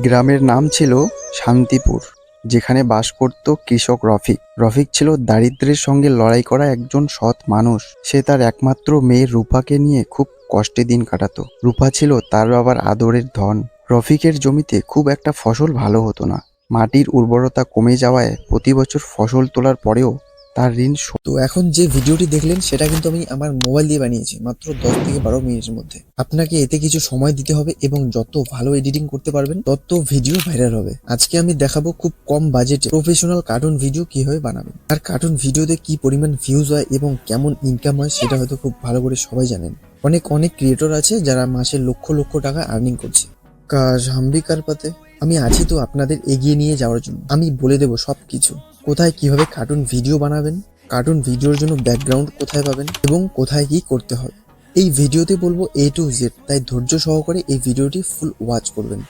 গ্রামের নাম ছিল শান্তিপুর, যেখানে বাস করত কৃষক রফিক। রফিক ছিল দারিদ্র্যের সঙ্গে লড়াই করা একজন সৎ মানুষ। সে তার একমাত্র মেয়ে রূপাকে নিয়ে খুব কষ্টে দিন কাটাতো। রূপা ছিল তার বাবার আদরের ধন। রফিকের জমিতে খুব একটা ফসল ভালো হতো না। মাটির উর্বরতা কমে যাওয়ায় প্রতি বছর ফসল তোলার পরেও তার ঋণ তো এখন যে ভিডিওটি দেখলেন সেটা কিন্তু আমি আমার মোবাইল দিয়ে বানিয়েছি মাত্র 10 থেকে 12 মিনিটের মধ্যে। আপনাকে এতে কিছু সময় দিতে হবে এবং যত ভালো এডিটিং করতে পারবেন তত ভিডিও ভাইরাল হবে। আজকে আমি দেখাবো খুব কম বাজেটে প্রফেশনাল কার্টুন ভিডিও কিভাবে বানাবেন। আর কার্টুন ভিডিওতে কি পরিমাণ ভিউজ হয় এবং কেমন ইনকাম হয় সেটা হয়তো খুব ভালো করে সবাই জানেন। অনেক অনেক ক্রিয়েটর আছে যারা মাসে লক্ষ লক্ষ টাকা আর্নিং করছে। কাজ হাম্বি কার পাতে আমি আছি তো আপনাদের এগিয়ে নিয়ে যাওয়ার জন্য। আমি বলে দেবো সবকিছু, কোথায় কিভাবে কার্টুন ভিডিও বানাবেন, কার্টুন ভিডিওর জন্য ব্যাকগ্রাউন্ড কোথায় পাবেন এবং কোথায় কি করতে হবে। এই ভিডিওতে বলবো A to Z, তাই ধৈর্য সহকারে এই ভিডিওটি ফুল ওয়াচ করবেন।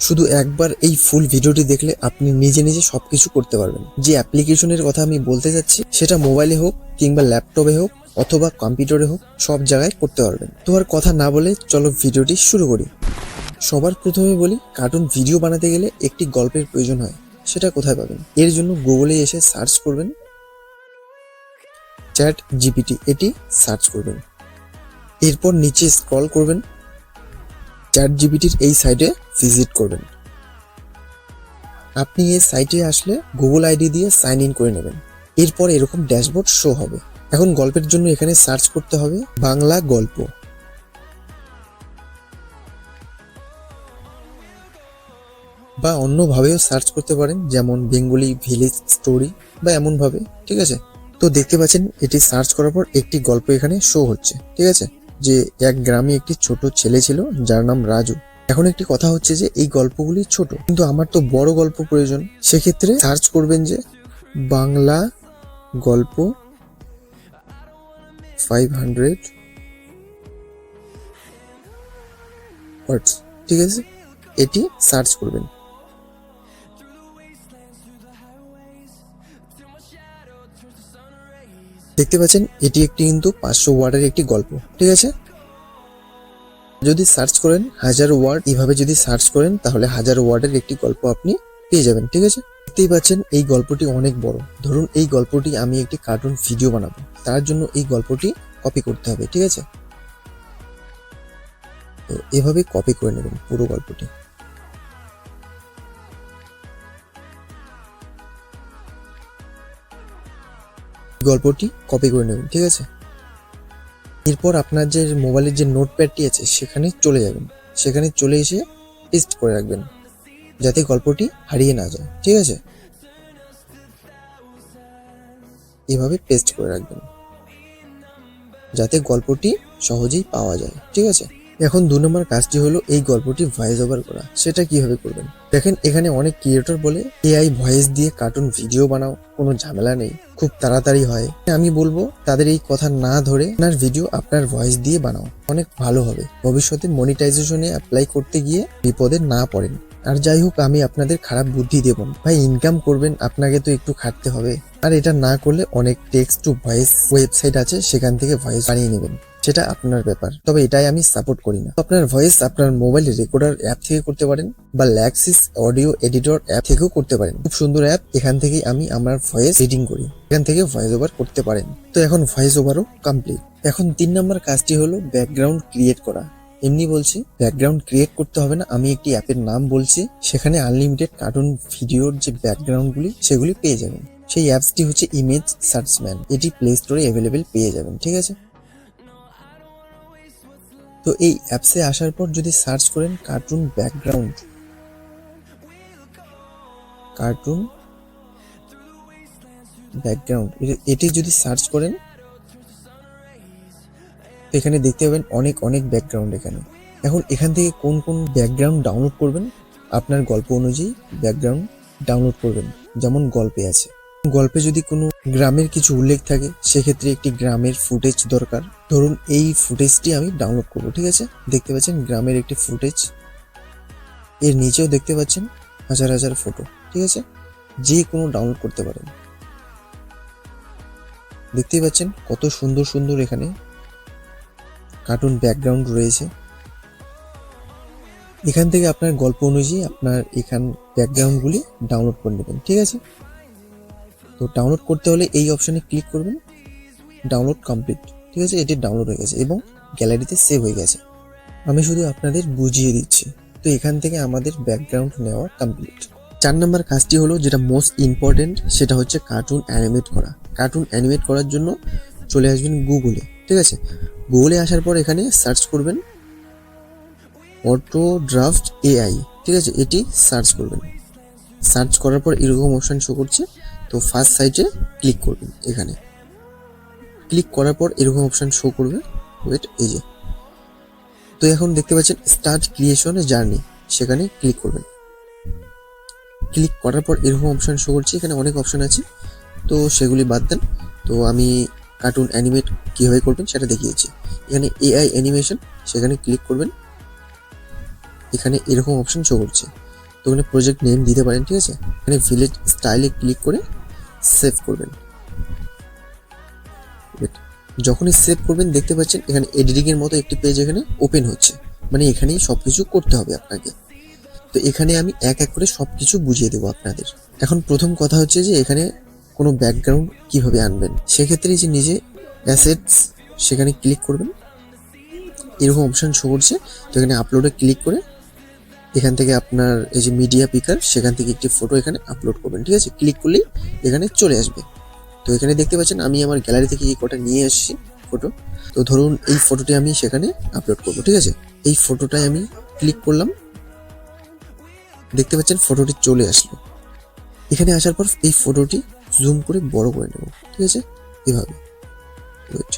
শুধু একবার এই ফুল ভিডিওটি দেখলে আপনি নিজে নিজে সবকিছু করতে পারবেন। যে অ্যাপ্লিকেশনের কথা আমি বলতে যাচ্ছি সেটা মোবাইলে হোক কিংবা ল্যাপটপে হোক অথবা কম্পিউটারে হোক, সব জায়গায় করতে পারবেন। তো আর কথা না বলে চলো ভিডিওটি শুরু করি। সবার প্রথমে বলি, কার্টুন ভিডিও বানাতে গেলে একটি গল্পের প্রয়োজন হয়। সেটা কোথায় পাবেন? এর জন্য গুগলে এসে সার্চ করবেন চ্যাট জিপিটি, এটি সার্চ করবেন। এরপর নিচে স্ক্রল করবেন, চ্যাট জিপিটির এই সাইটে ভিজিট করবেন। আপনি এই সাইটে আসলে গুগল আইডি দিয়ে সাইন ইন করে নেবেন। এরপর এরকম ড্যাশবোর্ড শো হবে। এখন গল্পের জন্য এখানে সার্চ করতে হবে বাংলা গল্প, বা অন্যভাবেও সার্চ করতে পারেন, যেমন বেঙ্গলি ভিলেজ স্টোরি বা এমনভাবে। ঠিক আছে, তো দেখতে পাচ্ছেন এটি সার্চ করার পর একটি গল্প এখানে শো হচ্ছে। ঠিক আছে, যে এক গ্রামে একটি ছোট ছেলে ছিল যার নাম রাজু। এখন একটি কথা হচ্ছে যে এই গল্পগুলি ছোট, কিন্তু আমার তো বড় গল্প প্রয়োজন। সেক্ষেত্রে সার্চ করবেন যে বাংলা গল্প 500 ওয়ার্ডস। ঠিক আছে, এটি সার্চ করবেন। দেখতে পাচ্ছেন এটি একটি কিন্তু 500 ওয়ার্ডের একটি গল্প। ঠিক আছে, যদি সার্চ করেন 1000 ওয়ার্ড, এভাবে যদি সার্চ করেন তাহলে 1000 ওয়ার্ডের একটি গল্প আপনি পেয়ে যাবেন। ঠিক আছে, দেখতেই পাচ্ছেন এই গল্পটি অনেক বড়। ধরুন এই গল্পটি আমি একটি কার্টুন ভিডিও বানাবো, তার জন্য এই গল্পটি কপি করতে হবে। ঠিক আছে, তো এভাবে কপি করে নেবেন পুরো গল্পটি। গল্পটি কপি করে নেবেন। ঠিক আছে, এরপর আপনার যে মোবাইলের যে নোটপ্যাডটি আছে সেখানে চলে যাবেন। সেখানে চলে এসে পেস্ট করে রাখবেন যাতে গল্পটি হারিয়ে না যায়। ঠিক আছে, এভাবে পেস্ট করে রাখবেন যাতে গল্পটি সহজেই পাওয়া যায়। ঠিক আছে, এখন 2 নম্বর কাজটি হলো এই গল্পটি ভয়েস ওভার করা। সেটা কিভাবে করবেন? দেখেন এখানে অনেক ক্রিয়েটর বলে AI ভয়েস দিয়ে কার্টুন ভিডিও বানাও, কোনো ঝামেলা নেই, খুব তাড়াতাড়ি হয়। আমি বলবো তাদের এই কথা না ধরে আপনার ভিডিও আপনার ভয়েস দিয়ে বানাও, অনেক ভালো হবে। ভবিষ্যতে মনিটাইজেশনে অ্যাপ্লাই করতে গিয়ে বিপদে না পড়েন। আর যাই হোক, আমি আপনাদের খারাপ বুদ্ধি দেব না। ভাই, ইনকাম করবেন আপনাকে তো একটু খাটতে হবে। আর এটা না করলে অনেক টেক্সট টু ভয়েস ওয়েবসাইট আছে, সেখান থেকে ভয়েস বানিয়ে নেবেন, সেটা আপনার ব্যাপার। তবে এটাই আমি সাপোর্ট করি না। আপনার ভয়েস আপনার মোবাইল রেকর্ডার অ্যাপ থেকে করতে পারেন বা ল্যাক্সিস অডিও এডিটর অ্যাপ থেকেও করতে পারেন। খুব সুন্দর অ্যাপ, এখান থেকেই আমি আমার ভয়েস রিডিং করি, এখান থেকে ভয়েস ওভার করতে পারেন। তো এখন ভয়েস ওভারও কমপ্লিট। এখন 3 নম্বর কাজটি হলো ব্যাকগ্রাউন্ড ক্রিয়েট করা। এমনি বলছি, ব্যাকগ্রাউন্ড ক্রিয়েট করতে হবে না, আমি একটি অ্যাপের নাম বলছি, সেখানে আনলিমিটেড কার্টুন ভিডিওর যে ব্যাকগ্রাউন্ডগুলি সেগুলি পেয়ে যাবেন। সেই অ্যাপসটি হচ্ছে ইমেজ সার্চম্যান, এটি প্লে স্টোরে অ্যাভেলেবেল পেয়ে যাবেন। ঠিক আছে, তো এই অ্যাপসে আসার পর যদি সার্চ করেন কার্টুন ব্যাকগ্রাউন্ড, কার্টুন ব্যাকগ্রাউন্ড, এটি যদি সার্চ করেন তো এখানে দেখতে পাবেন অনেক অনেক ব্যাকগ্রাউন্ড এখানে। এখন এখান থেকে কোন কোন ব্যাকগ্রাউন্ড ডাউনলোড করবেন, আপনার গল্প অনুযায়ী ব্যাকগ্রাউন্ড ডাউনলোড করবেন। যেমন গল্পে আছে, গল্পে যদি কোনো গ্রামের কিছু উল্লেখ থাকে সেক্ষেত্রে একটি গ্রামের ফুটেজ দরকার। ধরুন এই ফুটেজটি আমি ডাউনলোড করব। ঠিক আছে, দেখতে পাচ্ছেন গ্রামের একটি ফুটেজ, এর নিচেও দেখতে পাচ্ছেন হাজার হাজার ফটো। ঠিক আছে, যে কোনো ডাউনলোড করতে পারেন। দেখতেই পাচ্ছেন কত সুন্দর সুন্দর এখানে কার্টুন ব্যাকগ্রাউন্ড রয়েছে। এখান থেকে আপনার গল্প অনুযায়ী আপনার এখান ব্যাকগ্রাউন্ডগুলি ডাউনলোড করে নেবেন, ঠিক আছে। তো ডাউনলোড করতে হলে এই অপশানে ক্লিক করবেন, ডাউনলোড কমপ্লিট, ঠিক আছে। এটি ডাউনলোড হয়ে গেছে এবং গ্যালারিতে সেভ হয়ে গেছে। আমি শুধু আপনাদের বুঝিয়ে দিচ্ছি। তো এখান থেকে আমাদের ব্যাকগ্রাউন্ড নেওয়া কমপ্লিট। 4 নম্বর কাজটি হলো যেটা মোস্ট ইম্পর্টেন্ট, সেটা হচ্ছে কার্টুন অ্যানিমেট করা। কার্টুন অ্যানিমেট করার জন্য চলে আসবেন গুগলে, ঠিক আছে। গুগলে আসার পর এখানে সার্চ করবেন অটো ড্রাফট এআই, ঠিক আছে। এটি সার্চ করবেন। সার্চ করার পর এরকম অপশান শো করছে, তো ফার্স্ট সাইটে ক্লিক করবেন। এখানে ক্লিক করার পর এরকম অপশান শো করবে, ওয়েট, এই যে। তো এখন দেখতে পাচ্ছেন স্টার্ট ক্রিয়েশন জার্নি, সেখানে ক্লিক করবেন। ক্লিক করার পর এরকম অপশান শো করছে, এখানে অনেক অপশান আছে, তো সেগুলি বাদ দেন। তো আমি কার্টুন অ্যানিমেট কীভাবে করবেন সেটা দেখিয়েছি। এখানে এআই অ্যানিমেশন, সেখানে ক্লিক করবেন। এখানে এরকম অপশান শো করছে, তো এখানে প্রজেক্ট নেম দিতে পারেন, ঠিক আছে। এখানে ভিলেজ স্টাইলে ক্লিক করে সেভ করবেন। যখনই সেভ করবেন দেখতে পাচ্ছেন এখানে এডিটিংয়ের মতো একটি পেজ এখানে ওপেন হচ্ছে, মানে এখানেই সব কিছু করতে হবে আপনাকে। তো এখানে আমি এক এক করে সব কিছু বুঝিয়ে দেবো আপনাদের। এখন প্রথম কথা হচ্ছে যে এখানে কোনো ব্যাকগ্রাউন্ড কিভাবে আনবেন, সেক্ষেত্রে যে নিজে অ্যাসেটস, সেখানে ক্লিক করবেন। এরকম অপশান শো করছে, তো এখানে আপলোডে ক্লিক করে এখান থেকে আপনার এই যে মিডিয়া পিকার, সেখান থেকে একটি ফটো এখানে আপলোড করবেন, ঠিক আছে। ক্লিক করলেই এখানে চলে আসবে। তো এখানে দেখতে পাচ্ছেন আমি আমার গ্যালারি থেকে এই কটা নিয়ে এসেছি ফটো। তো ধরুন এই ফটোটি আমি সেখানে আপলোড করব, ঠিক আছে। এই ফটোটায় আমি ক্লিক করলাম, দেখতে পাচ্ছেন ফটোটি চলে আসলো। এখানে আসার পর এই ফটোটি জুম করে বড় করে নেব, ঠিক আছে, এভাবে। ওয়েট,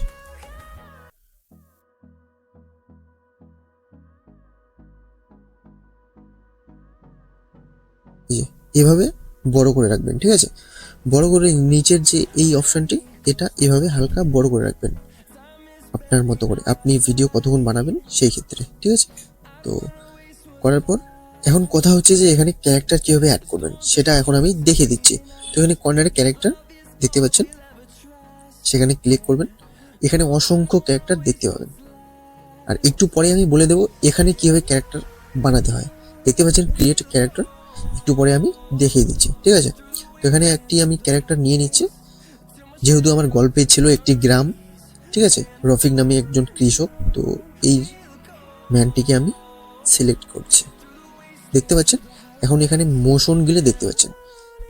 এভাবে বড় করে রাখবেন, ঠিক আছে। বড় করে নিচের যে এই অপশনটি, এটা এভাবে হালকা বড় করে রাখবেন আপনার মতো করে, আপনি ভিডিও কতক্ষণ বানাবেন সেই ক্ষেত্রে, ঠিক আছে। তো করার পর এখন কথা হচ্ছে যে এখানে ক্যারেক্টার কীভাবে অ্যাড করবেন সেটা এখন আমি দেখিয়ে দিচ্ছি। তো এখানে কর্নারে ক্যারেক্টার দেখতে পাচ্ছেন, সেখানে ক্লিক করবেন। এখানে অসংখ্য ক্যারেক্টার দেখতে পাবেন, আর একটু পরে আমি বলে দেবো এখানে কীভাবে ক্যারেক্টার বানাতে হয়। দেখতে পাচ্ছেন ক্রিয়েট ক্যারেক্টার, একটু পরে আমি দেখিয়ে দিচ্ছি, ঠিক আছে। তো এখানে একটি আমি ক্যারেক্টার নিয়ে নিচ্ছি, যেহেতু আমার গল্পে ছিল একটি গ্রাম, ঠিক আছে। রফিক নামে একজন কৃষক, তো এই ম্যানটিকে আমি সিলেক্ট করছি। দেখতে পাচ্ছেন এখন এখানে মোশনগুলো দেখতে পাচ্ছেন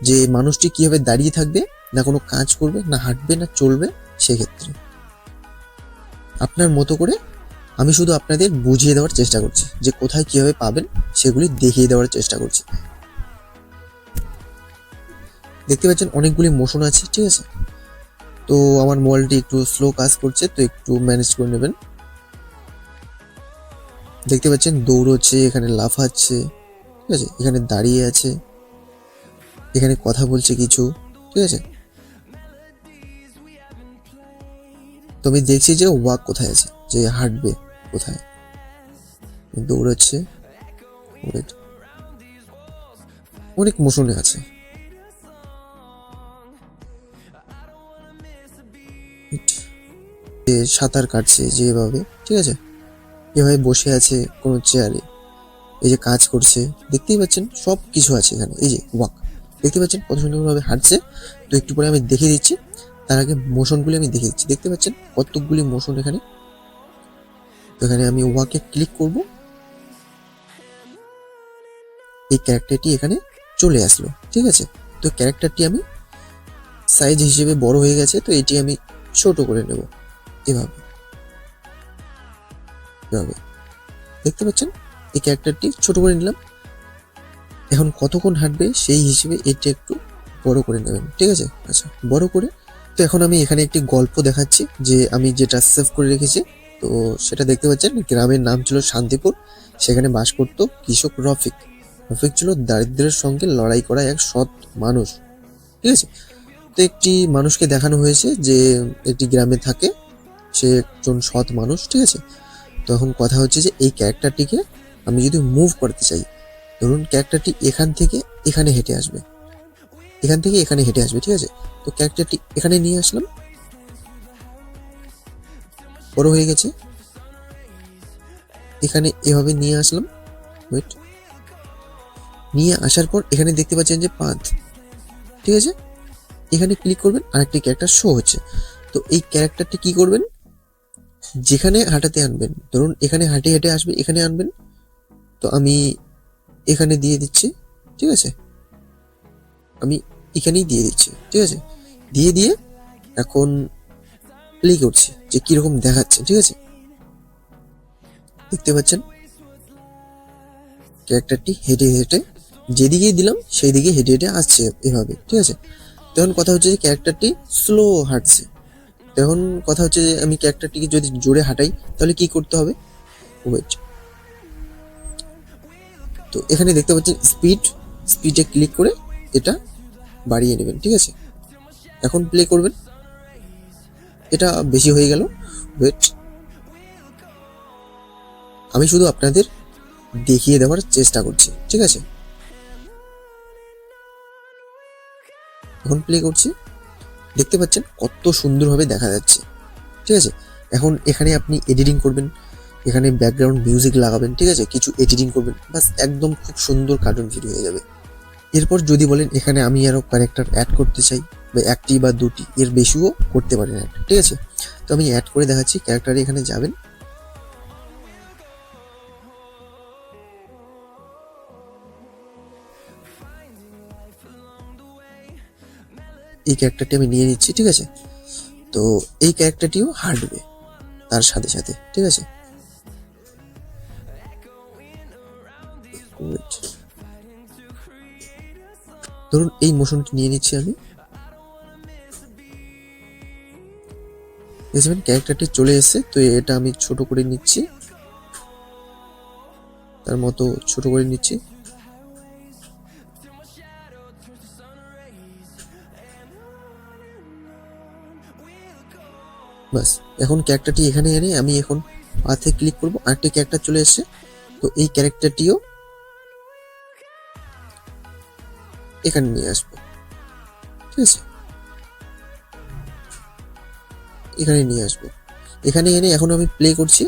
যে মানুষটি কীভাবে দাঁড়িয়ে থাকবে, না কোনো কাজ করবে, না হাঁটবে, না চলবে। সেক্ষেত্রে আপনার মতো করে আমি শুধু আপনাদের বুঝিয়ে দেওয়ার চেষ্টা করছি, যে কোথায় কীভাবে পাবেন সেগুলি দেখিয়ে দেওয়ার চেষ্টা করছি। দেখতে পাচ্ছেন অনেকগুলি মোশন আছে, ঠিক আছে। তো আমার মোবাইলটি একটু স্লো কাজ করছে, তো একটু ম্যানেজ করে নেবেন। দেখতে পাচ্ছেন দৌড়চ্ছে, এখানে লাফাচ্ছে, ঠিক আছে, এখানে দাঁড়িয়ে আছে, এখানে কথা বলছে কিছু, ঠিক আছে। তো আমি দেখছি যে ওয়াক কোথায় আছে, যে হাঁটবে কোথায়, দৌড়াচ্ছে, অনেক মোশনে আছে। সাঁতার কাটছে যেভাবে, ঠিক আছে, এভাবে বসে আছে কোনো চেয়ারে, এই যে কাজ করছে, দেখতেই পাচ্ছেন সব কিছু আছে এখানে। এই যে ওয়াক দেখতে পাচ্ছেন কত সুন্দরভাবে হাঁটছে। তো একটু পরে আমি দেখিয়ে দিচ্ছি, তার আগে মোশনগুলি আমি দেখিয়ে দিচ্ছি। দেখতে পাচ্ছেন কতগুলি মোশন এখানে। তো এখানে আমি ওয়াকে ক্লিক করব, এই ক্যারেক্টারটি এখানে চলে আসলো, ঠিক আছে। তো ক্যারেক্টারটি আমি সাইজ হিসেবে বড় হয়ে গেছে, তো এটি আমি ছোট করে নেব এভাবে। দেখতে পাচ্ছেন এই ক্যারেক্টারটি ছোট করে নিলাম। এখন কতক্ষণ হাঁটবে সেই হিসেবে এটা একটু বড় করে নেবেন, ঠিক আছে। আচ্ছা, বড় করে। তো এখন আমি এখানে একটি গল্প দেখাচ্ছি, যে আমি যেটা সেভ করে রেখেছি। তো সেটা দেখতে পাচ্ছেন গ্রামের নাম ছিল শান্তিপুর, সেখানে বাস করত কৃষক রফিক। রফিক ছিল দারিদ্র্যের সঙ্গে লড়াই করা এক সৎ মানুষ, ঠিক আছে। তো একটি মানুষকে দেখানো হয়েছে যে একটি গ্রামে থাকে, সে একজন সৎ মানুষ, ঠিক আছে। তো এখন কথা হচ্ছে যে এই ক্যারেক্টারটিকে আমি যদি মুভ করতে চাই, ধরুন ক্যারেক্টারটি এখান থেকে এখানে হেঁটে আসবে, এখান থেকে এখানে হেঁটে আসবে, ঠিক আছে। তো ক্যারেক্টারটি এখানে নিয়ে আসলাম, বড় হয়ে গেছে, এখানে এভাবে নিয়ে আসলাম, ওয়েট, নিয়ে আসার পর এখানে দেখতে পাচ্ছেন যে পাথ, ঠিক আছে, এখানে ক্লিক করবেন আর একটি ক্যারেক্টার শো হচ্ছে। তো এই ক্যারেক্টারটি কি করবেন, যেখানে হাঁটাতে আনবেন, ধরুন এখানে হাঁটে হেঁটে আসবে, এখানে আনবেন। তো আমি এখানে দিয়ে দিচ্ছি, ঠিক আছে, আমি এখানেই দিয়ে দিচ্ছি, ঠিক আছে, দিয়ে এখন প্লে করছি যে কিরকম দেখাচ্ছে, ঠিক আছে। দেখতে পাচ্ছেন ক্যারেক্টারটি হেঁটে হেঁটে যেদিকে দিলাম সেই দিকে হেঁটে হেঁটে আসছে এভাবে, ঠিক আছে। তখন কথা হচ্ছে যে ক্যারেক্টারটি স্লো হাঁটছে। তখন কথা হচ্ছে যে আমি ক্যারেক্টারটিকে যদি জোরে হাঁটাই তাহলে কি করতে হবে, ওয়েট। তো এখানে দেখতে পাচ্ছেন স্পিডে ক্লিক করে এটা বাড়িয়ে নেবেন, ঠিক আছে। এখন প্লে করবেন, এটা বেশি হয়ে গেল, ওয়েট। আমি শুধু আপনাদের দেখিয়ে দেওয়ার চেষ্টা করছি, ঠিক আছে। এখন প্লে করছি, দেখতে পাচ্ছেন কত সুন্দরভাবে দেখা যাচ্ছে, ঠিক আছে। এখন এখানে আপনি এডিটিং করবেন, এখানে ব্যাকগ্রাউন্ড মিউজিক লাগাবেন, ঠিক আছে, কিছু এডিটিং করবেন, বাস একদম খুব সুন্দর কার্টুন ভিডিও হয়ে যাবে। এরপর যদি বলেন এখানে আমি আরও ক্যারেক্টার অ্যাড করতে চাই, বা একটি বা দুটি, এর বেশিও করতে পারেন অ্যাড, ঠিক আছে। তো আমি অ্যাড করে দেখাচ্ছি, ক্যারেক্টারে এখানে যাবেন, এই ক্যারেক্টারটি আমি নিয়ে নিচ্ছি, ঠিক আছে। তো এই ক্যারেক্টারটিও হাঁটবে তার সাথে সাথে, ঠিক আছে। Wait. ধরুন এই মোশনটি নিয়ে নিচ্ছি আমি, দেখবেন ক্যারেক্টারটি চলে এসেছে। তো এটা আমি ছোট করে নিচ্ছি, তার মতো ছোট করে নিচ্ছি। বাস, এখন ক্যারেক্টারটি এখানে এনে আমি এখন পাথে ক্লিক করব, আরেকটি ক্যারেক্টার চলে এসেছে। তো এই ক্যারেক্টারটিও এখানে নিয়ে আসবো, ঠিক আছে, এখানে নিয়ে আসবো। এখানে এনে এখন আমি প্লে করছি,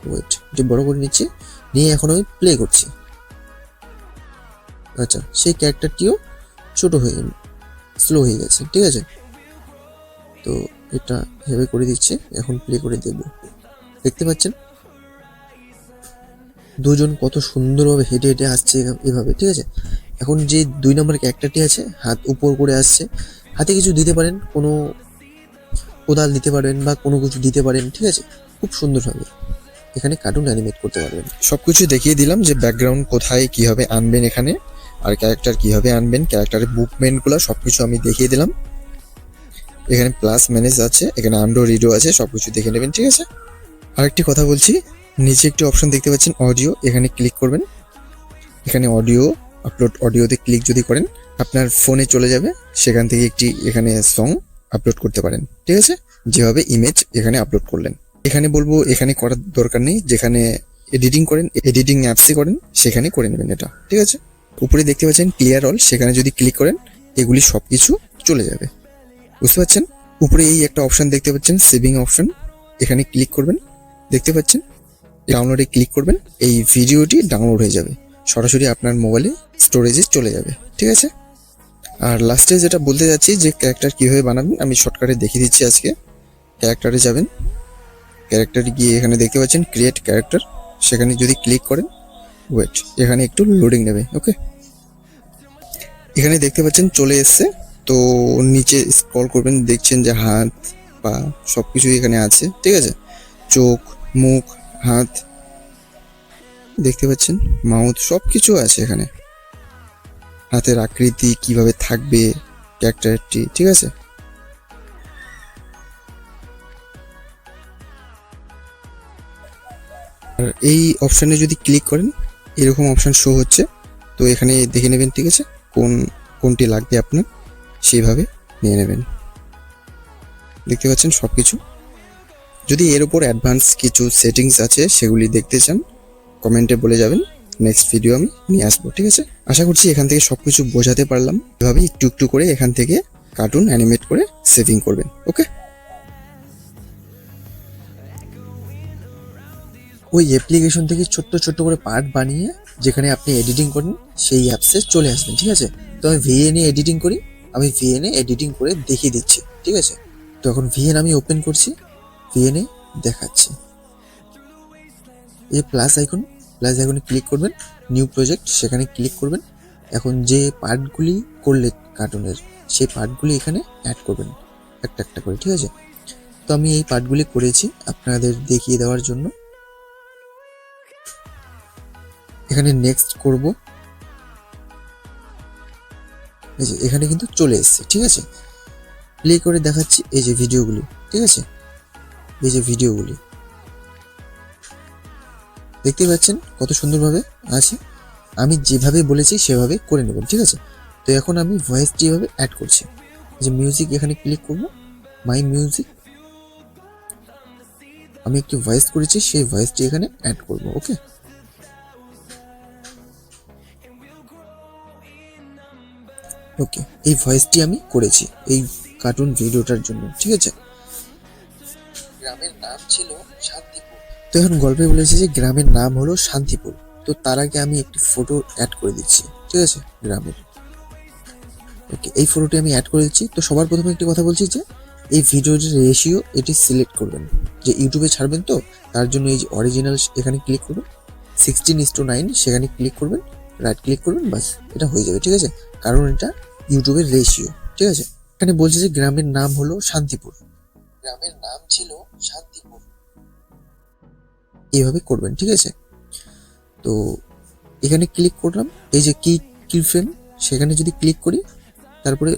ওয়েট, যে বড় করে নিচ্ছি, নিয়ে এখন আমি প্লে করছি। আচ্ছা, সেই ক্যারেক্টারটিও ছোট হয়ে স্লো হয়ে গেছে, ঠিক আছে। তো এটা এভাবে করে দিচ্ছি, এখন প্লে করে দেব। দেখতে পাচ্ছেন দুজন কত সুন্দরভাবে হেঁটে হেঁটে আসছে এভাবে, ঠিক আছে। এখন যে 2 নম্বর ক্যারেক্টারটি আছে, হাত উপর করে আসছে, হাতে কিছু দিতে পারেন, কোনো কোদাল দিতে পারেন বা কোনো কিছু দিতে পারেন, ঠিক আছে, খুব সুন্দরভাবে এখানে কার্টুন অ্যানিমেট করতে পারবেন। সবকিছু দেখিয়ে দিলাম যে ব্যাকগ্রাউন্ড কোথায় কিভাবে আনবেন এখানে, আর ক্যারেক্টার কিভাবে আনবেন, ক্যারেক্টারের মুভমেন্টগুলো সবকিছু আমি দেখিয়ে দিলাম। এখানে প্লাস ম্যানেজ আছে, এখানে আন্ডো রিডো আছে, সবকিছু দেখে নেবেন, ঠিক আছে। আরেকটি কথা বলছি, নিচে একটি অপশন দেখতে পাচ্ছেন অডিও, এখানে ক্লিক করবেন। এখানে অডিও আপলোড, অডিওতে ক্লিক যদি করেন আপনার ফোনে চলে যাবে, সেখান থেকে একটি এখানে সং আপলোড করতে পারেন, ঠিক আছে, যেভাবে ইমেজ এখানে আপলোড করলেন। এখানে বলবো এখানে করার দরকার নেই, যেখানে এডিটিং করেন, এডিটিং অ্যাপসে করেন, সেখানে করে নেবেন এটা, ঠিক আছে। উপরে দেখতে পাচ্ছেন ক্লিয়ার অল, সেখানে যদি ক্লিক করেন এগুলি সব কিছু চলে যাবে, বুঝতে পারছেন। উপরে এই একটা অপশন দেখতে পাচ্ছেন সেভিং অপশন, এখানে ক্লিক করবেন, দেখতে পাচ্ছেন ডাউনলোডে ক্লিক করবেন, এই ভিডিওটি ডাউনলোড হয়ে যাবে, সরাসরি আপনার মোবাইলে স্টোরেজে চলে যাবে, ঠিক আছে। আর লাস্টে যেটা বলতে যাচ্ছি যে ক্যারেক্টার কীভাবে বানাবেন আমি শর্টকাটে দেখিয়ে দিচ্ছি আজকে। ক্যারেক্টারে যাবেন, ক্যারেক্টারে গিয়ে এখানে দেখতে পাচ্ছেন ক্রিয়েট ক্যারেক্টার, সেখানে যদি ক্লিক করেন, ওয়েট, এখানে একটু লোডিং নেবে, ওকে। এখানে দেখতে পাচ্ছেন চলে এসছে। তো নিচে স্ক্রল করবেন, দেখছেন যে হাত পা সব কিছুই এখানে আছে, ঠিক আছে, চোখ মুখ হাত দেখতে পাচ্ছেন, মাউথ সব কিছু আছে এখানে, হাতের আকৃতি কিভাবে থাকবে ক্যারেক্টারটি, ঠিক আছে। আর এই অপশানে যদি ক্লিক করেন এরকম অপশান শো হচ্ছে, তো এখানে দেখে নেবেন, ঠিক আছে, কোনটি লাগবে আপনার, সেইভাবে নিয়ে নেবেন। দেখতে পাচ্ছেন সব কিছু। যদি এর উপর অ্যাডভান্স কিছু সেটিংস আছে সেগুলি দেখতে চান কমেন্টে বলে যাবেন, নেক্সট ভিডিও আমি নিয়ে আসবো, ঠিক আছে। আশা করছি এখান থেকে সব কিছু বোঝাতে পারলাম, এভাবে একটু একটু করে এখান থেকে কার্টুন অ্যানিমেট করে সেভিং করবেন, ওকে। ওই অ্যাপ্লিকেশন থেকে ছোট্ট ছোট্ট করে পার্ট বানিয়ে যেখানে আপনি এডিটিং করেন সেই অ্যাপসে চলে আসবেন, ঠিক আছে? তো আমি ভিএনএ এডিটিং করি, আমি ভিএনএ এডিটিং করে দেখিয়ে দিচ্ছি, ঠিক আছে? তো এখন ভিএন আমি ওপেন করছি, ভিএনএ দেখাচ্ছি। এই প্লাস আইকনে ক্লিক করবেন, নিউ প্রজেক্ট সেখানে ক্লিক করবেন। এখন যে পার্টগুলি করলে কার্টুনের সেই পার্টগুলি এখানে অ্যাড করবেন একটা একটা করে, ঠিক আছে? তো আমি এই পার্টগুলি করেছি আপনাদের দেখিয়ে দেওয়ার জন্য। এখানে নেক্সট করব, এই যে এখানে কিন্তু চলে এসেছে, ঠিক আছে? প্লে করে দেখাচ্ছি, এই যে ভিডিওগুলি, ঠিক আছে? এই যে ভিডিওগুলি দেখতে পাচ্ছেন কত সুন্দরভাবে আছে। আমি যেভাবে বলেছি সেভাবে করে নেবেন, ঠিক আছে? তো এখন আমি ভয়েসটি এভাবে অ্যাড করছি, যে মিউজিক এখানে ক্লিক করব, মাই মিউজিক, আমি একটি ভয়েস করেছি সেই ভয়েসটি এখানে অ্যাড করব। ওকে, ওকে, এই ভয়েসটি আমি করেছি এই কার্টুন ভিডিওটার জন্য, ঠিক আছে? গ্রামের নাম ছিল শান্তিপুর। তো এখন গল্পে বলেছে যে গ্রামের নাম হলো শান্তিপুর। তো তার আগে আমি একটি ফটো অ্যাড করে দিচ্ছি, ঠিক আছে? গ্রামের, ওকে, এই ফটোটি আমি অ্যাড করে দিচ্ছি। তো সবার প্রথমে একটি কথা বলছি যে এই ভিডিওর যে রেশিও এটি সিলেক্ট করবেন, যে ইউটিউবে ছাড়বেন তো তার জন্য এই যে অরিজিনাল এখানে ক্লিক করবেন, 16:9 সেখানে ক্লিক করবেন, রাইট ক্লিক করবেন, বাস এটা হয়ে যাবে, ঠিক আছে? কারণ এটা ইউটিউবের রেশিও, ঠিক আছে? এখানে বলছে যে গ্রামের নাম হলো শান্তিপুর, গ্রামের নাম ছিল শান্তিপুর, এইভাবে করবেন, ঠিক আছে? তো এখানে ক্লিক করলাম, এই যে কি ফ্রেম সেখানে যদি ক্লিক করি, তারপরে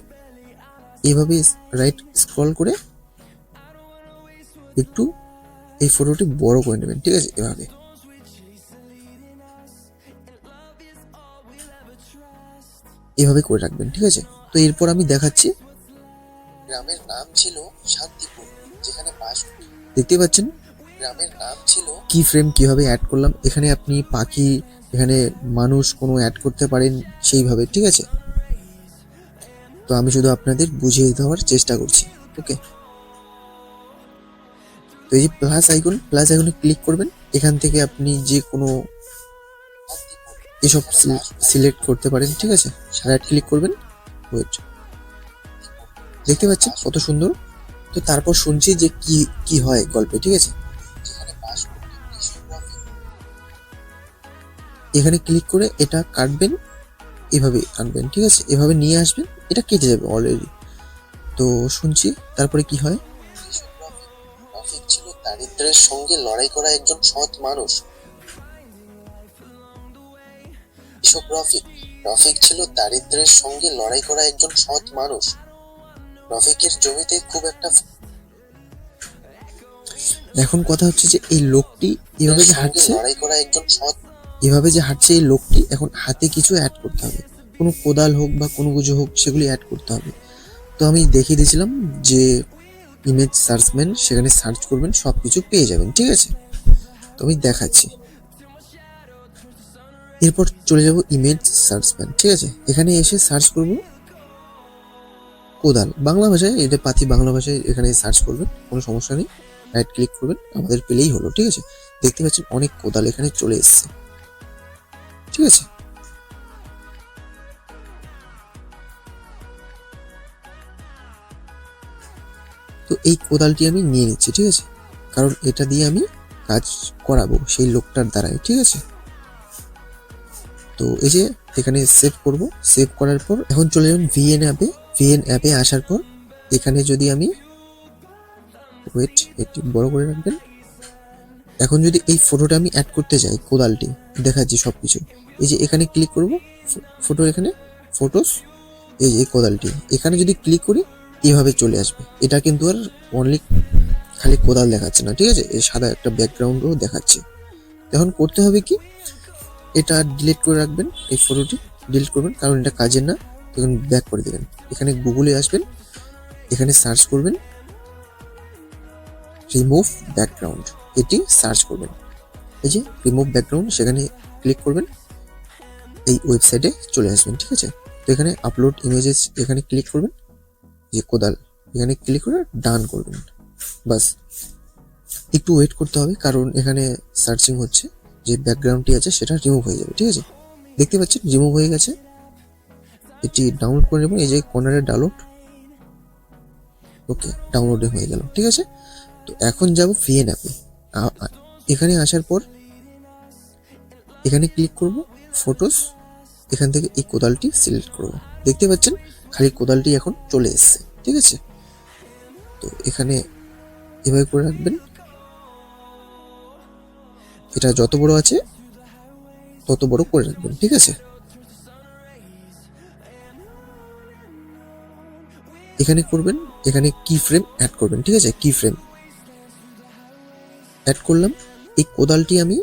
এইভাবে রাইট স্ক্রল করে একটু এই ফটোটি বড় করে নেবেন, ঠিক আছে? এভাবে এভাবে করে রাখবেন, ঠিক আছে? তো এরপর আমি দেখাচ্ছি, গ্রামের নাম ছিল শান্তিপুর, যেখানে বাস, দেখতে পাচ্ছেন গ্রামের নাম ছিল। কি ফ্রেম কিভাবে অ্যাড করলাম, এখানে আপনি পাখি, এখানে মানুষ কোনো অ্যাড করতে পারেন সেইভাবে, ঠিক আছে? তো আমি শুধু আপনাদের বুঝিয়ে দেওয়ার চেষ্টা করছি, ওকে? তো এই যে প্লাস আইকনে ক্লিক করবেন, এখান থেকে আপনি যে কোনো এসব সিলেক্ট করতে পারেন, ঠিক আছে? রাইট ক্লিক করবেন, ওয়েট, দেখতে পাচ্ছেন কত সুন্দর। তো তারপর শুনছি যে কি কি হয় গল্পে, ঠিক আছে? এখানে ক্লিক করে এটা কাটবেন, এভাবে আনবেন, ঠিক আছে? এভাবে নিয়ে আসবেন, এটা কেটে যাবে অলরেডি। তো শুনছি তারপরে কি হয়। রফিক ছিল দারিদ্র্যের সঙ্গে লড়াই করা একজন সৎ মানুষ। রফিক ছিল দারিদ্র্যের সঙ্গে লড়াই করা একজন সৎ মানুষ। রফিকের জমিতে খুব একটা, এখন কথা হচ্ছে যে এই লোকটি এভাবে যে হাঁটছে, লড়াই করা একজন সৎ, এভাবে যে হাঁটছে এই লোকটি, এখন হাতে কিছু অ্যাড করতে হবে, কোনো কোদাল হোক বা কোনো কিছু হোক সেগুলি অ্যাড করতে হবে। তো আমি দেখিয়ে দিয়েছিলাম যে ইমেজ সার্চম্যান, সেখানে সার্চ করবেন, সব কিছু পেয়ে যাবেন, ঠিক আছে? তো আমি দেখাচ্ছি, এরপর চলে যাব ইমেজ সার্চম্যান, ঠিক আছে? এখানে এসে সার্চ করব কোদাল, বাংলা ভাষায়, এটা পাতি বাংলা ভাষায় এখানে সার্চ করবেন, কোনো সমস্যা নেই। রাইট ক্লিক করবেন, আমাদের পেলেই হলো, ঠিক আছে? দেখতে পাচ্ছেন অনেক কোদাল এখানে চলে এসছে, ঠিক আছে? তো এই কোদালটি আমি নিয়ে নিচ্ছি, ঠিক আছে? কারণ এটা দিয়ে আমি কাজ করাবো সেই লোকটার দ্বারাই, ঠিক আছে? তো এই যে এখানে সেভ করব, সেভ করার পর এখন চলে যাবেন ভিএন অ্যাপে আসার পর এখানে যদি আমি, ওয়েট, একটু বড় করে রাখবেন। এখন যদি এই ফটোটা আমি অ্যাড করতে চাই, কোদালটি দেখাচ্ছি সবকিছু, এই যে এখানে ক্লিক করব, ফটো, এখানে ফটোস, এই যে এই কোদালটি এখানে যদি ক্লিক করি এইভাবে চলে আসবে। এটা কিন্তু আর অনলি খালি কোদাল দেখাচ্ছে না, ঠিক আছে? এই সাদা একটা ব্যাকগ্রাউন্ডও দেখাচ্ছে। এখন করতে হবে কি, এটা ডিলিট করে রাখবেন, এই ফটোটি ডিলিট করবেন, কারণ এটা কাজের না। তখন ব্যাক করে দেবেন, এখানে গুগলে আসবেন, এখানে সার্চ করবেন রিমুভ ব্যাকগ্রাউন্ড, এটি সার্চ করবেন, এই যে রিমুভ ব্যাকগ্রাউন্ড, সেখানে ক্লিক করবেন, এই ওয়েবসাইটে চলে আসবেন, ঠিক আছে? তো এখানে আপলোড ইমেজেস, এখানে ক্লিক করবেন, যে কোদাল এখানে ক্লিক করে ডান করবেন, বাস একটু ওয়েট করতে হবে, কারণ এখানে সার্চিং হচ্ছে, যে ব্যাকগ্রাউন্ডটি আছে সেটা রিমুভ হয়ে যাবে। ঠিক আছে, দেখতে পাচ্ছেন রিমুভ হয়ে গেছে। এটি ডাউনলোড করে নেব, এই যে কর্নারে ডাউনলোড, ওকে ডাউনলোডে হয়ে গেল। ঠিক আছে, তো এখন যাব ভিএন অ্যাপে। এখানে আসার পর এখানে ক্লিক করব ফটোস, এখান থেকে এই কোদালটি সিলেক্ট করব। দেখতে পাচ্ছেন খালি কোদালটি এখন চলে এসছে। ঠিক আছে, তো এখানে এভাবে করে রাখবেন, এটা যত বড় আছে তত বড় করে রাখবেন। ঠিক আছে, এখানে করবেন, এখানে কি ফ্রেম অ্যাড করবেন। ঠিক আছে, কি ফ্রেম অ্যাড করলাম। এই কোদালটি আমি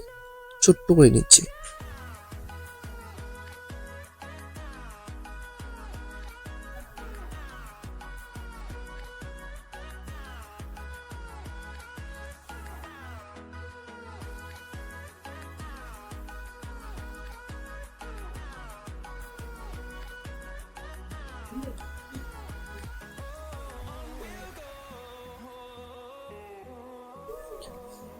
ছোট্ট করে নিচ্ছি।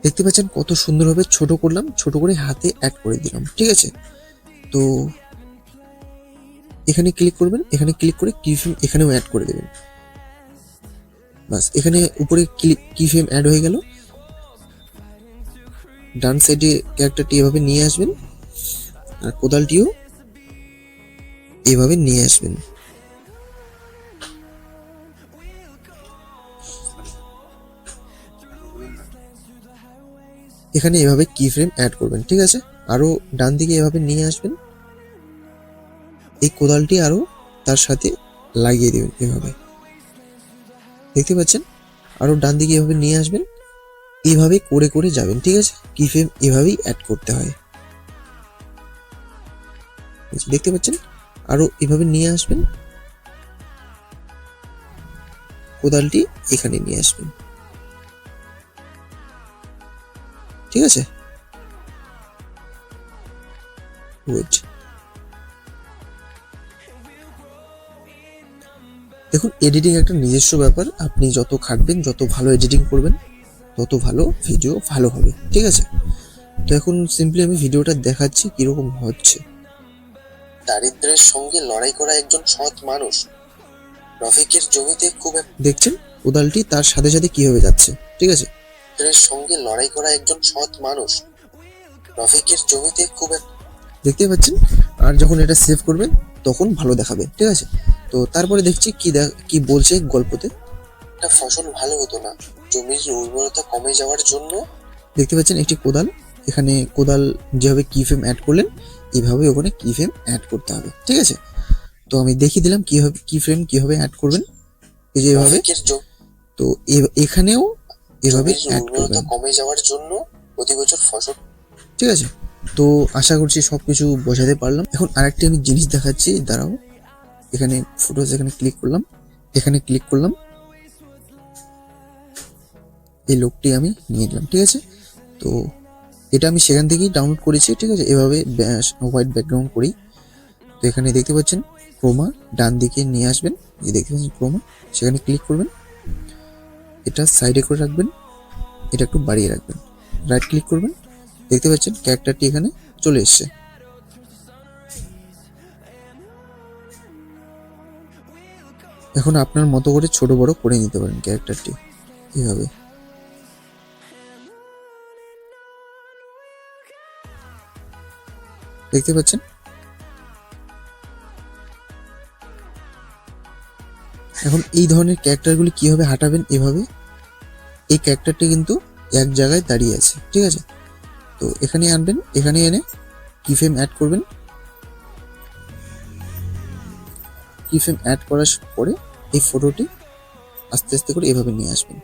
দেখতে পাচ্ছেন কত সুন্দরভাবে ছোট করলাম, ছোট করে হাতে অ্যাড করে দিলাম। ঠিক আছে, তো এখানে ক্লিক করবেন, এখানে ক্লিক করে কি ফ্রেম এখানেও অ্যাড করে দেবেন। বাস, এখানে উপরে কি ফ্রেম অ্যাড হয়ে গেল। ডান সাইডে ক্যারেক্টারটি এভাবে নিয়ে আসবেন, আর কোদালটিও এভাবে নিয়ে আসবেন। এখানে এভাবে কি ফ্রেম অ্যাড করবেন। ঠিক আছে, আরো ডান দিকে এভাবে নিয়ে আসবেন, এই কোদালটি আরো তার সাথে লাগিয়ে দেবেন এভাবে। দেখতে পাচ্ছেন, আরো ডান দিকে এভাবে নিয়ে আসবেন, এইভাবে করে করে যাবেন। ঠিক আছে, কি ফ্রেম এভাবেই অ্যাড করতে হয়। দেখতে পাচ্ছেন, আরো এভাবে নিয়ে আসবেন, কোদালটি এখানে নিয়ে আসবেন। ঠিক আছে, ওয়েট, দেখুন এডিটিং একটা নিজস্ব ব্যাপার, আপনি যত খাটবেন, যত ভালো এডিটিং করবেন, তত ভালো ভিডিও ভালো হবে। ঠিক আছে, তো এখন সিম্পলি আমি ভিডিওটা দেখাচ্ছি কিরকম হচ্ছে। দারিদ্র্যের সঙ্গে লড়াই করা একজন সৎ মানুষ রফিকের জমিতে খুব দেখছেন কোদালটি তার সাথে সাথে কিভাবে যাচ্ছে। ঠিক আছে, দারিদ্র্যের সঙ্গে লড়াই করা একজন সৎ মানুষ রফিকের জমিতে খুব দেখতে পাচ্ছেন। আর যখন এটা সেভ করবেন তখন ভালো দেখাবে। ঠিক আছে, তো তারপরে দেখছি কি বলছে গল্পতে, একটা ফসল ভালো হতো না, জমির উর্বরতা কমে যাওয়ার জন্য। দেখতে পাচ্ছেন একটি কোদাল, এখানে কোদাল যেভাবে কি ফ্রেম অ্যাড করলেন এইভাবে ওখানে কি ফ্রেম অ্যাড করতে হবে। ঠিক আছে, তো আমি দেখিয়ে দিলাম কিভাবে কি ফ্রেম কিভাবে অ্যাড করবেন, এই যে এভাবে। তো এখানেও এভাবে অ্যাড করবেন, কমে যাওয়ার জন্য প্রতি বছর ফসল। ঠিক আছে, তো আশা করছি সবকিছু বোঝাতে পারলাম। এখন আরেকটি আমি জিনিস দেখাচ্ছি, দাঁড়াও। এখানে ফটোস, এখানে ক্লিক করলাম, এখানে ক্লিক করলাম, এই লোকটি আমি নিয়ে নিলাম। ঠিক আছে, তো এটা আমি সেখান থেকেই ডাউনলোড করেছি। ঠিক আছে, এভাবে হোয়াইট ব্যাকগ্রাউন্ড করি। তো এখানে দেখতে পাচ্ছেন ক্রোমা, ডান দিকে নিয়ে আসবেন, এই দেখতে পাচ্ছেন ক্রোমা, সেখানে ক্লিক করবেন, এটা সাইডে করে রাখবেন, এটা একটু বাড়িয়ে রাখবেন, রাইট ক্লিক করবেন, দেখতে পাচ্ছেন ক্যারেক্টারটি এখানে চলে এসছে। এখন আপনার মতো করে ছোট বড় করে নিতে পারেন ক্যারেক্টারটি এইভাবে। দেখতে পাচ্ছেন, এখন এই ধরনের ক্যারেক্টারগুলি কিভাবে হাঁটাবেন, এভাবে। এই ক্যারেক্টারটি কিন্তু এক জায়গায় দাঁড়িয়ে আছে। ঠিক আছে, তো এখানে আনবেন, এখানে এনে কি ফ্রেম অ্যাড করবেন, কি ফ্রেম অ্যাড করার পরে এই ফটোটি আস্তে আস্তে করে এভাবে নিয়ে আসবেন।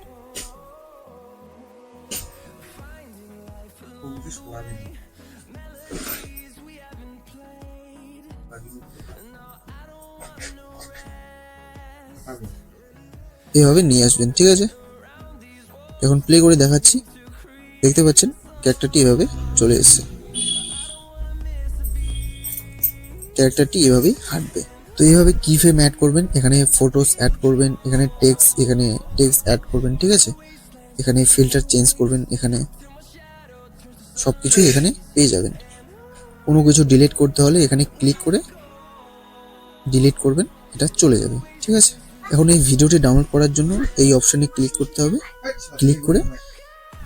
এভাবে নিয়ে আসবেন। ঠিক আছে, এখন প্লে করে দেখাচ্ছি, দেখতে পাচ্ছেন ক্যারেক্টারটি এভাবে চলে এসেছে, ক্যারেক্টারটি এভাবেই হাঁটবে। তো এইভাবে কি ফ্রেম অ্যাড করবেন, এখানে ফটোস অ্যাড করবেন, এখানে টেক্সট অ্যাড করবেন। ঠিক আছে, এখানে ফিল্টার চেঞ্জ করবেন, এখানে সব কিছুই এখানে পেয়ে যাবেন। কোনো কিছু ডিলিট করতে হলে এখানে ক্লিক করে ডিলিট করবেন, এটা চলে যাবে। ঠিক আছে, এখন এই ভিডিওটি ডাউনলোড করার জন্য এই অপশানে ক্লিক করতে হবে। ক্লিক করে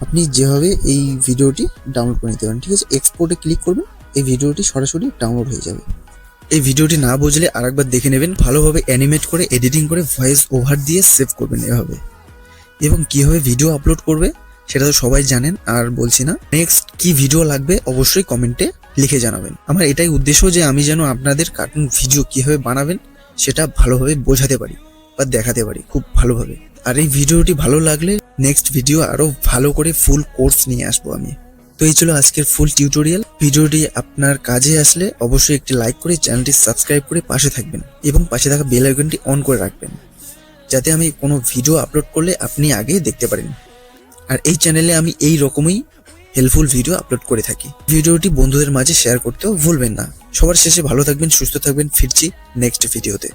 আপনি যেভাবে এই ভিডিওটি ডাউনলোড করে নিতে পারেন। ঠিক আছে, এক্সপোর্টে ক্লিক করবেন, এই ভিডিওটি সরাসরি ডাউনলোড হয়ে যাবে। এই ভিডিওটি না বুঝলে আরেকবার দেখে নেবেন, ভালোভাবে অ্যানিমেট করে এডিটিং করে ভয়েস ওভার দিয়ে সেভ করবেন এভাবে। এবং কীভাবে ভিডিও আপলোড করবে সেটা তো সবাই জানেন, আর বলছি না। নেক্সট কি ভিডিও লাগবে অবশ্যই কমেন্টে লিখে জানাবেন। আমার এটাই উদ্দেশ্য যে আমি যেন আপনাদের কার্টুন ভিডিও কীভাবে বানাবেন সেটা ভালোভাবে বোঝাতে পারি বা দেখাতে পারি খুব ভালোভাবে। আর এই ভিডিওটি ভালো লাগলে নেক্সট ভিডিও আরও ভালো করে ফুল কোর্স নিয়ে আসবো আমি। তো এই ছিল আজকের ফুল টিউটোরিয়াল। ভিডিওটি আপনার কাজে আসলে অবশ্যই একটি লাইক করে চ্যানেলটি সাবস্ক্রাইব করে পাশে থাকবেন এবং পাশে থাকা বেল আইকনটি অন করে রাখবেন, যাতে আমি কোনো ভিডিও আপলোড করলে আপনি আগে দেখতে পারেন। আর এই চ্যানেলে আমি এই রকমই হেল্পফুল ভিডিও আপলোড করে থাকি। ভিডিওটি বন্ধুদের মাঝে শেয়ার করতেও ভুলবেন না। সবার শেষে ভালো থাকবেন, সুস্থ থাকবেন। ফিরছি নেক্সট ভিডিওতে।